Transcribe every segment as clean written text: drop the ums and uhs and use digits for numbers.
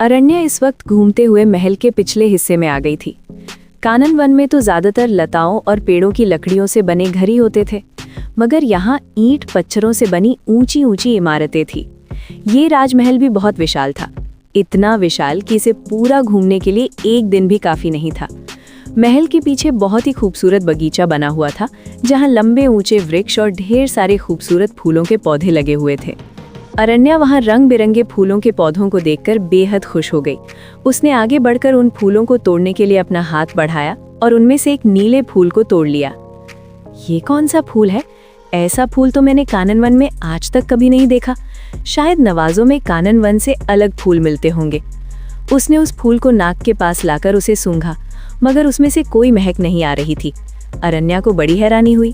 अरण्या इस वक्त घूमते हुए महल के पिछले हिस्से में आ गई थी। कानन वन में तो ज्यादातर लताओं और पेड़ों की लकड़ियों से बने घर ही होते थे, मगर यहाँ ईंट पत्थरों से बनी ऊंची ऊंची इमारतें थी। ये राजमहल भी बहुत विशाल था, इतना विशाल कि इसे पूरा घूमने के लिए एक दिन भी काफी नहीं था। महल के पीछे बहुत ही खूबसूरत बगीचा बना हुआ था, जहाँ लंबे ऊंचे वृक्ष और ढेर सारे खूबसूरत फूलों के पौधे लगे हुए थे। अरण्या वहां रंग बिरंगे फूलों के पौधों को देखकर बेहद खुश हो गई। उसने आगे बढ़कर उन फूलों को तोड़ने के लिए अपना हाथ बढ़ाया और उनमें से एक नीले फूल को तोड़ लिया। ये कौन सा फूल है? ऐसा फूल तो मैंने कानन वन में आज तक कभी नहीं देखा। शायद नवाजों में कानन वन से अलग फूल मिलते होंगे। उसने उस फूल को नाक के पास लाकर उसे सूंघा, मगर उसमें से कोई महक नहीं आ रही थी। अरण्या को बड़ी हैरानी हुई।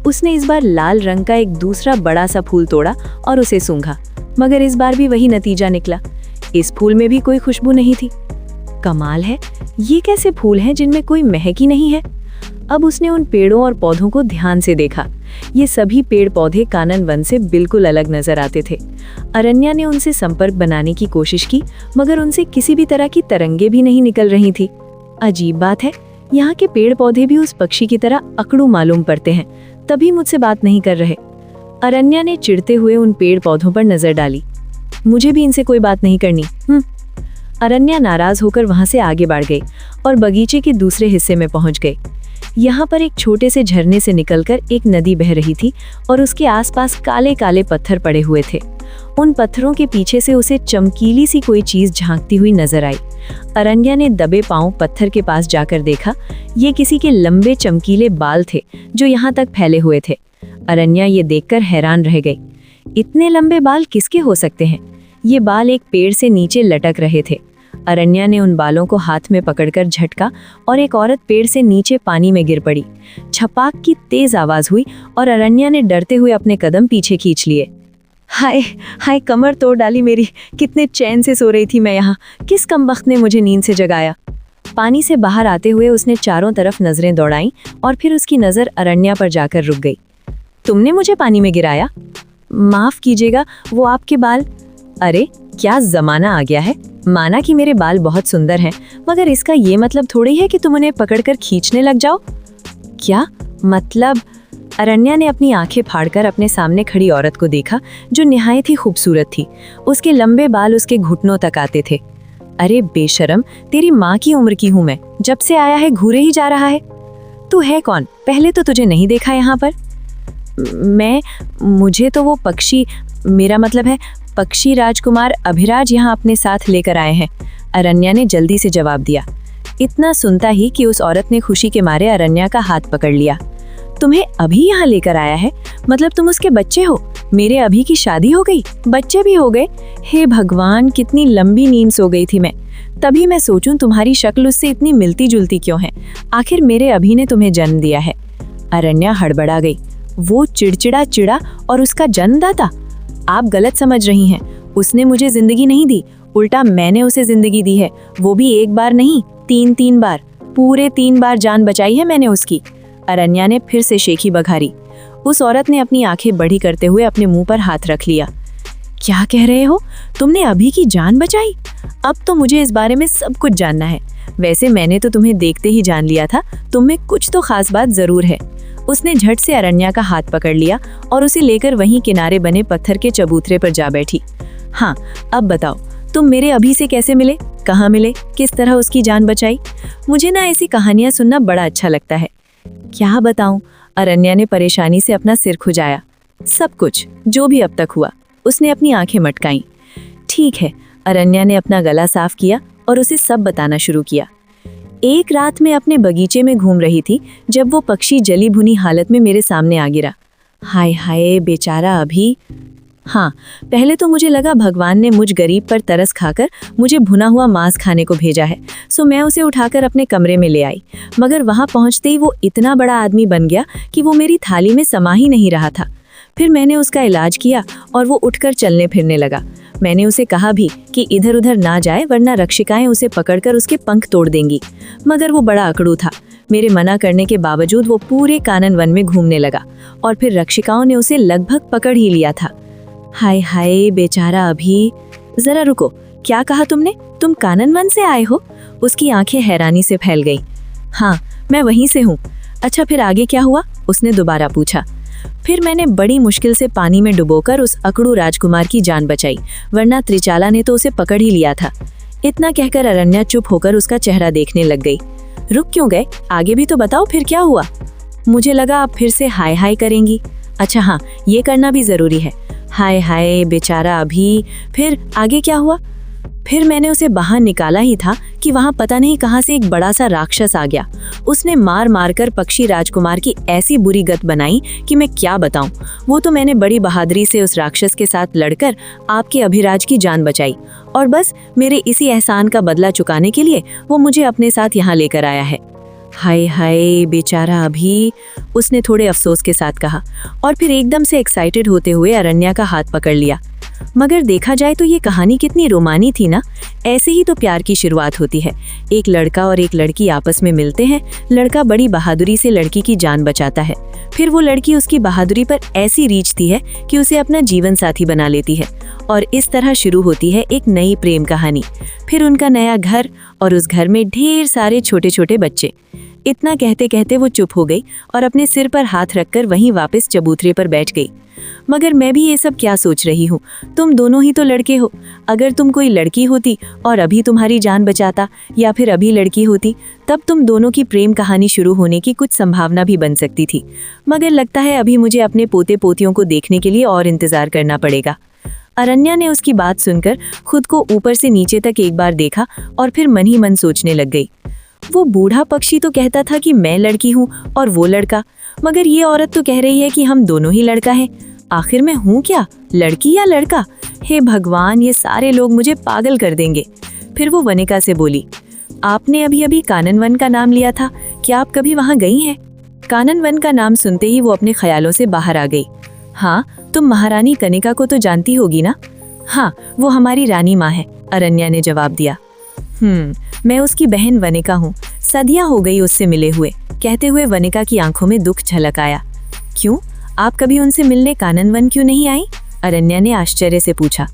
उसने इस बार लाल रंग का एक दूसरा बड़ा सा फूल तोड़ा और उसे सूंघा, मगर इस बार भी वही नतीजा निकला। इस फूल में भी कोई खुशबू नहीं थी। कमाल है, ये कैसे फूल हैं जिनमें कोई महक ही नहीं है? अब उसने उन पेड़ों और पौधों को ध्यान से देखा। ये सभी पेड़ पौधे कानन वन से बिल्कुल अलग नजर आते थे। अरण्या ने उनसे संपर्क बनाने की कोशिश की, मगर उनसे किसी भी तरह की तरंगे भी नहीं निकल रही थी। अजीब बात है, यहाँ के पेड़ पौधे भी उस पक्षी की तरह अकड़ू मालूम पड़ते हैं, तभी मुझसे बात नहीं कर रहे। अरण्या ने चिढ़ते हुए उन पेड़ पौधों पर नजर डाली। मुझे भी इनसे कोई बात नहीं करनी। अरण्या नाराज होकर वहां से आगे बढ़ गई और बगीचे के दूसरे हिस्से में पहुंच गई। यहाँ पर एक छोटे से झरने से निकलकर एक नदी बह रही थी और उसके आसपास काले काले पत्थर पड़े हुए थे। उन पत्थरों के पीछे से उसे चमकीली सी कोई चीज झांकती हुई नजर आई। अरण्या ने दबे पांव पत्थर के पास जाकर देखा। ये किसी के लंबे चमकीले बाल थे जो यहाँ तक फैले हुए थे। अरण्या ये देखकर हैरान रह गई। इतने लंबे बाल किसके हो सकते हैं? ये बाल एक पेड़ से नीचे लटक रहे थे। अरण्या ने उन बालों को हाथ में पकड़कर झटका और एक औरत पेड़ से नीचे पानी में गिर पड़ी। छपाक की तेज आवाज हुई और अरण्या ने डरते हुए अपने कदम पीछे खींच लिए। हाय हाय, कमर तोड़ डाली मेरी। कितने चैन से सो रही थी मैं यहाँ। किस कमबख्त ने मुझे नींद से जगाया? पानी से बाहर आते हुए उसने चारों तरफ नजरें दौड़ाईं और फिर उसकी नजर अरण्या पर जाकर रुक गई। तुमने मुझे पानी में गिराया? माफ कीजिएगा, वो आपके बाल। अरे क्या जमाना आ गया है। माना कि मेरे बाल बहुत सुंदर हैं, मगर इसका ये मतलब थोड़ी है कि तुम उन्हें पकड़कर खींचने लग जाओ। क्या मतलब? अरण्या ने अपनी आंखें फाड़कर अपने सामने खड़ी औरत को देखा, जो निहायत ही खूबसूरत थी। उसके लंबे बाल उसके घुटनों तक आते थे। अरे बेशरम, तेरी माँ की उम्र की हूं मैं। जब से आया है घूरे ही जा रहा है। तू है कौन? पहले तो तुझे नहीं देखा यहाँ पर। मुझे तो वो पक्षी, मेरा मतलब है पक्षी राजकुमार अभिराज यहाँ अपने साथ लेकर आए हैं। अरण्या ने जल्दी से जवाब दिया। इतना सुनता ही कि उस औरत ने खुशी के मारे अरण्या का हाथ पकड़ लिया। तुम्हें अभी यहाँ लेकर आया है? मतलब तुम उसके बच्चे हो? मेरे अभी की शादी हो गई, बच्चे भी हो गए। हे भगवान, कितनी लंबी नींद सो गई थी मैं। तभी मैं सोचूं तुम्हारी शक्ल उससे इतनी मिलती जुलती क्यों है। आखिर मेरे अभी ने तुम्हें जन्म दिया है। अरण्या हड़बड़ा गई। वो चिड़चिड़ा चिड़ा और उसका जन्मदाता? आप गलत समझ रही हैं। उसने मुझे जिंदगी नहीं दी, उल्टा मैंने उसे जिंदगी दी है। वो भी एक बार नहीं, तीन बार। पूरे 3 बार जान बचाई है मैंने उसकी। अरण्या ने फिर से शेखी बघारी। उस औरत ने अपनी आंखें बड़ी करते हुए अपने मुंह पर हाथ रख लिया। क्या कह रहे हो? तुमने अभी की जान बचाई? अब तो मुझे इस बारे में सब कुछ जानना है। वैसे मैंने तो तुम्हें देखते ही जान लिया था, तुम में कुछ तो खास बात जरूर है। उसने झट से अरण्या का हाथ पकड़ लिया और उसे लेकर वहीं किनारे बने पत्थर के चबूतरे पर जा बैठी। हाँ, अब बताओ, तुम मेरे अभी से कैसे मिले? कहाँ मिले? किस तरह उसकी जान बचाई? मुझे ना ऐसी कहानियां सुनना बड़ा अच्छा लगता है। क्या बताऊं? अरण्या ने परेशानी से अपना सिर खुजाया। सब कुछ, जो भी अब तक हुआ। उसने अपनी आंखें मटकाईं। ठीक है, अरण्या ने अपना गला साफ किया और उसे सब बताना शुरू किया। एक रात मैं अपने बगीचे में घूम रही थी जब वो पक्षी जली भुनी हालत में मेरे सामने आ गिरा। हाय हाय, बेचारा अभी। हाँ, पहले तो मुझे लगा भगवान ने मुझ गरीब पर तरस खाकर मुझे भुना हुआ मांस खाने को भेजा है, सो मैं उसे उठाकर अपने कमरे में ले आई। मगर वहां पहुंचते ही वो इतना बड़ा आदमी बन गया कि वो मेरी थाली में समा ही नहीं रहा था। फिर मैंने उसका इलाज किया और वो उठकर चलने फिरने लगा। मैंने उसे कहा भी कि इधर उधर ना जाए, वरना रक्षिकाएं उसे पकड़कर उसके पंख तोड़ देंगी, मगर वो बड़ा अकड़ू था। मेरे मना करने के बावजूद वो पूरे कानन वन में घूमने लगा और फिर रक्षिकाओं ने उसे लगभग पकड़ ही लिया था। हाय हाय, बेचारा अभी। जरा रुको, क्या कहा तुमने? तुम कानन वन से आए हो? उसकी आंखें हैरानी से फैल गई। हाँ, मैं वहीं से हूँ। अच्छा, फिर आगे क्या हुआ? उसने दोबारा पूछा। फिर मैंने बड़ी मुश्किल से पानी में डुबोकर उस अकड़ू राजकुमार की जान बचाई, वरना त्रिचाला ने तो उसे पकड़ ही लिया था। इतना कहकर अरण्या चुप होकर उसका चेहरा देखने लग गई। रुक क्यों गए? आगे भी तो बताओ, फिर क्या हुआ? मुझे लगा आप फिर से हाय हाय करेंगी। अच्छा हाँ, ये करना भी जरूरी है। हाय हाय बेचारा अभी। फिर आगे क्या हुआ? फिर मैंने उसे बाहर निकाला ही था कि वहां पता नहीं कहां से एक बड़ा सा राक्षस आ गया। उसने मार मार कर पक्षी राजकुमार की ऐसी बुरी गत बनाई कि मैं क्या बताऊं। वो तो मैंने बड़ी बहादुरी से उस राक्षस के साथ लड़कर आपके अभिराज की जान बचाई, और बस मेरे इसी एहसान का बदला चुकाने के लिए वो मुझे अपने साथ यहाँ लेकर आया है। हाय हाय बेचारा अभी, उसने थोड़े अफसोस के साथ कहा, और फिर एकदम से एक्साइटेड होते हुए अरण्या का हाथ पकड़ लिया। मगर देखा जाए तो ये कहानी कितनी रोमानी थी ना। ऐसे ही तो प्यार की शुरुआत होती है। एक लड़का और एक लड़की आपस में मिलते हैं। लड़का बड़ी बहादुरी से लड़की की जान बचाता है। फिर वो लड़की उसकी बहादुरी पर ऐसी रीझती है कि उसे अपना जीवन साथी बना लेती है, और इस तरह शुरू होती है एक नई प्रेम कहानी। फिर उनका नया घर, और उस घर में ढेर सारे छोटे छोटे बच्चे। इतना कहते कहते वो चुप हो गई और अपने सिर पर हाथ रखकर वहीं वापस चबूतरे पर बैठ गई। मगर मैं भी ये सब क्या सोच रही हूँ? तुम दोनों ही तो लड़के हो। अगर तुम कोई लड़की होती और अभी तुम्हारी जान बचाता, या फिर अभी लड़की होती, तब तुम दोनों की प्रेम कहानी शुरू होने की कुछ संभावना भी बन सकती थी। मगर लगता है अभी मुझे अपने पोते पोतियों को देखने के लिए और इंतजार करना पड़ेगा। अरण्या ने उसकी बात सुनकर खुद को ऊपर से नीचे तक एक बार देखा और फिर मन ही मन सोचने लग गई। वो बूढ़ा पक्षी तो कहता था कि मैं लड़की हूँ और वो लड़का, मगर ये औरत तो कह रही है कि हम दोनों ही लड़का हैं। आखिर मैं हूँ क्या, लड़की या लड़का? हे भगवान, ये सारे लोग मुझे पागल कर देंगे। फिर वो वनिका से बोली, आपने अभी अभी कानन वन का नाम लिया था, क्या आप कभी वहाँ गई हैं? कानन वन का नाम सुनते ही वो अपने ख्यालों से बाहर आ गई। हाँ, तुम महारानी कनिका को तो जानती होगी ना? हाँ, वो हमारी रानी माँ है, अरण्या ने जवाब दिया। मैं उसकी बहन वनिका हूँ, सदियां हो गई उससे मिले हुए। कहते हुए वनिका की आंखों में दुख झलक आया। क्यों, आप कभी उनसे मिलने कानन वन क्यों नहीं आई? अरण्या ने आश्चर्य से पूछा।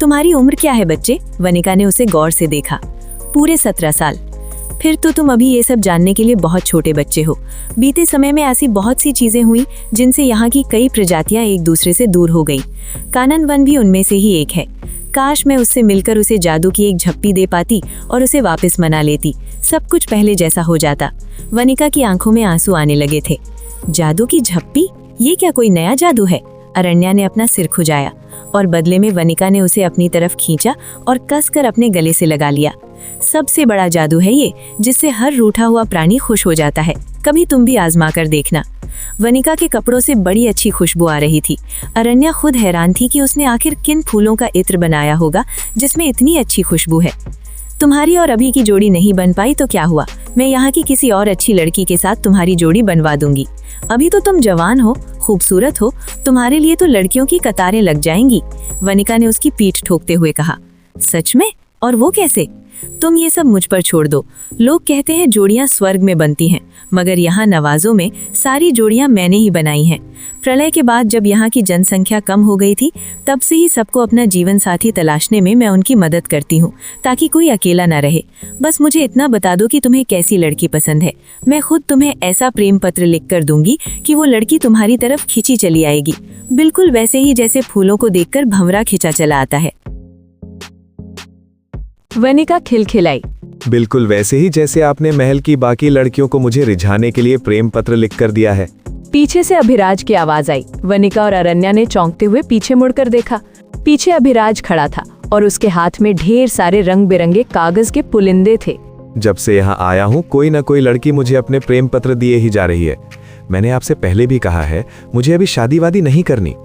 तुम्हारी उम्र क्या है बच्चे? वनिका ने उसे गौर से देखा। पूरे 17 साल। फिर तो तुम अभी ये सब जानने के लिए बहुत छोटे बच्चे हो। बीते समय में ऐसी बहुत सी चीजें हुई जिनसे यहाँ की कई प्रजातियां एक दूसरे से दूर हो गई। कानन वन भी उनमें से ही एक है। काश मैं उससे मिलकर उसे जादू की एक झप्पी दे पाती और उसे वापस मना लेती, सब कुछ पहले जैसा हो जाता। वनिका की आंखों में आंसू आने लगे थे। जादू की झप्पी? ये क्या कोई नया जादू है? अरण्या ने अपना सिर खुजाया, और बदले में वनिका ने उसे अपनी तरफ खींचा और कसकर अपने गले से लगा लिया। सबसे बड़ा जादू है ये, जिससे हर रूठा हुआ प्राणी खुश हो जाता है। कभी तुम भी आजमा कर देखना। वनिका के कपड़ों से बड़ी अच्छी खुशबू आ रही थी। अरण्या खुद हैरान थी कि उसने आखिर किन फूलों का इत्र बनाया होगा जिसमें इतनी अच्छी खुशबू है। तुम्हारी और अभी की जोड़ी नहीं बन पाई तो क्या हुआ, मैं यहाँ की किसी और अच्छी लड़की के साथ तुम्हारी जोड़ी बनवा दूंगी। अभी तो तुम जवान हो, खूबसूरत हो, तुम्हारे लिए तो लड़कियों की कतारें लग जाएंगी। वनिका ने उसकी पीठ ठोकते हुए कहा। सच में? और वो कैसे? तुम ये सब मुझ पर छोड़ दो। लोग कहते हैं जोड़ियां स्वर्ग में बनती हैं, मगर यहाँ नवाजों में सारी जोड़ियां मैंने ही बनाई हैं। प्रलय के बाद जब यहाँ की जनसंख्या कम हो गई थी, तब से ही सबको अपना जीवन साथी तलाशने में मैं उनकी मदद करती हूँ, ताकि कोई अकेला ना रहे। बस मुझे इतना बता दो कि तुम्हें कैसी लड़की पसंद है। मैं खुद तुम्हें ऐसा प्रेम पत्र लिख कर दूंगी कि वो लड़की तुम्हारी तरफ खींची चली आएगी, बिल्कुल वैसे ही जैसे फूलों को देखकर भंवरा खींचा चला आता है। वनिका खिलखिलाई। बिल्कुल वैसे ही जैसे आपने महल की बाकी लड़कियों को मुझे रिझाने के लिए प्रेम पत्र लिख कर दिया है। पीछे से अभिराज की आवाज आई। वनिका और अरण्या ने चौंकते हुए पीछे मुड़कर देखा। पीछे अभिराज खड़ा था और उसके हाथ में ढेर सारे रंग बिरंगे कागज के पुलिंदे थे। जब से यहाँ आया हूँ कोई ना कोई लड़की मुझे अपने प्रेम पत्र दिए ही जा रही है। मैंने आपसे पहले भी कहा है, मुझे अभी शादी वादी नहीं करनी,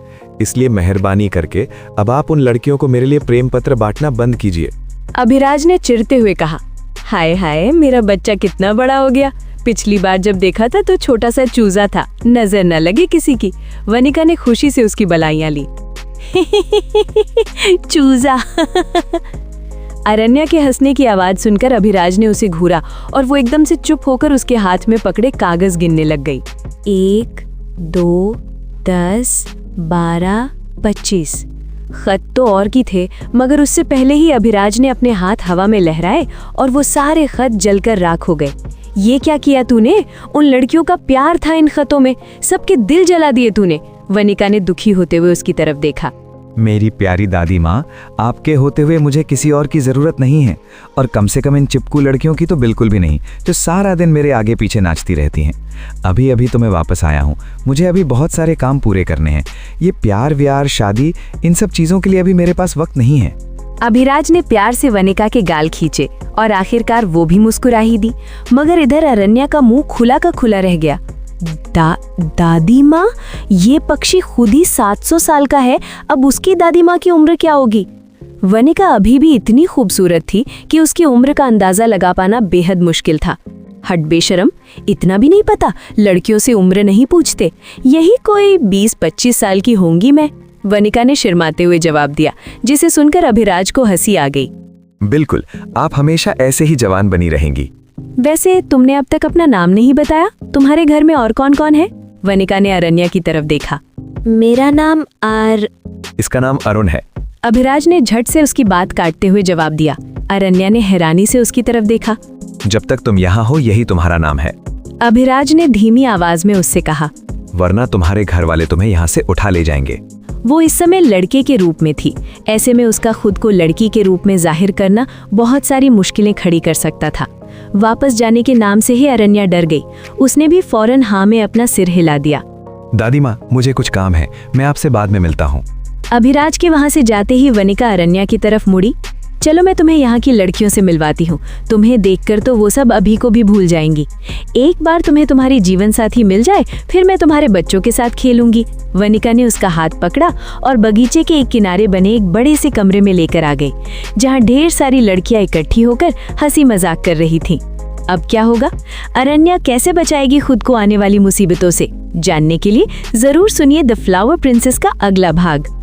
इसलिए मेहरबानी करके अब आप उन लड़कियों को मेरे लिए प्रेम पत्र बांटना बंद कीजिए। अभिराज ने चिढ़ते हुए कहा। हाय हाय, मेरा बच्चा कितना बड़ा हो गया। पिछली बार जब देखा था तो छोटा सा चूजा था, नजर न लगे किसी की। वनिका ने खुशी से उसकी बलाइयां ली। चूजा। अरण्या के हंसने की आवाज सुनकर अभिराज ने उसे घूरा और वो एकदम से चुप होकर उसके हाथ में पकड़े कागज गिनने लग गई। 1, 2, 10, 12, 25। खत तो और की थे, मगर उससे पहले ही अभिराज ने अपने हाथ हवा में लहराए और वो सारे खत जलकर राख हो गए। ये क्या किया तूने? उन लड़कियों का प्यार था इन खतों में, सबके दिल जला दिए तूने। वनिका ने दुखी होते हुए उसकी तरफ देखा। मेरी प्यारी दादी माँ, आपके होते हुए मुझे किसी और की ज़रूरत नहीं है, और कम से कम इन चिपकू लड़कियों की तो बिल्कुल भी नहीं, जो सारा दिन मेरे आगे पीछे नाचती रहती हैं। अभी अभी तो मैं वापस आया हूँ, मुझे अभी बहुत सारे काम पूरे करने हैं। ये प्यार व्यार शादी, इन सब चीज़ों के लिए अभी मेरे पास वक्त नहीं है। अभिराज ने प्यार से वनिका के गाल खींचे और आखिरकार वो भी मुस्कुरा ही दी, मगर इधर अरण्या का मुंह खुला का खुला रह गया। दादी माँ, ये पक्षी खुद ही 700 साल का है, अब उसकी दादी माँ की उम्र क्या होगी? वनिका अभी भी इतनी खूबसूरत थी कि उसकी उम्र का अंदाजा लगा पाना बेहद मुश्किल था। हट बेशरम, इतना भी नहीं पता, लड़कियों से उम्र नहीं पूछते, यही कोई 20-25 साल की होंगी मैं, वनिका ने शर्माते हुए जवाब दिया, जिसे सुनकर अभिराज को हंसी आ गई। बिल्कुल, आप हमेशा ऐसे ही जवान बनी रहेंगी। वैसे तुमने अब तक अपना नाम नहीं बताया, तुम्हारे घर में और कौन कौन है? वनिका ने अरण्या की तरफ देखा। मेरा नाम इसका नाम अरुण है। अभिराज ने झट से उसकी बात काटते हुए जवाब दिया। अरण्या ने हैरानी से उसकी तरफ देखा। जब तक तुम यहाँ हो यही तुम्हारा नाम है, अभिराज ने धीमी आवाज में उससे कहा, वरना तुम्हारे घर वाले तुम्हें यहाँ से उठा ले जाएंगे। वो इस समय लड़के के रूप में थी, ऐसे में उसका खुद को लड़की के रूप में जाहिर करना बहुत सारी मुश्किलें खड़ी कर सकता था। वापस जाने के नाम से ही अरण्या डर गई। उसने भी फौरन हाँ में अपना सिर हिला दिया। दादी माँ, मुझे कुछ काम है, मैं आपसे बाद में मिलता हूँ। अभिराज के वहां से जाते ही वनिका अरण्या की तरफ मुड़ी। चलो मैं तुम्हें यहाँ की लड़कियों से मिलवाती हूँ, तुम्हें देखकर तो वो सब अभी को भी भूल जाएंगी। एक बार तुम्हें तुम्हारी जीवन साथी मिल जाए, फिर मैं तुम्हारे बच्चों के साथ खेलूंगी। वनिका ने उसका हाथ पकड़ा और बगीचे के एक किनारे बने एक बड़े से कमरे में लेकर आ गई, जहाँ ढेर सारी लड़कियां इकट्ठी होकर हंसी मजाक कर रही थीं। अब क्या होगा? अरण्या कैसे बचाएगी खुद को आने वाली मुसीबतों से? जानने के लिए जरूर सुनिए द फ्लावर प्रिंसेस का अगला भाग।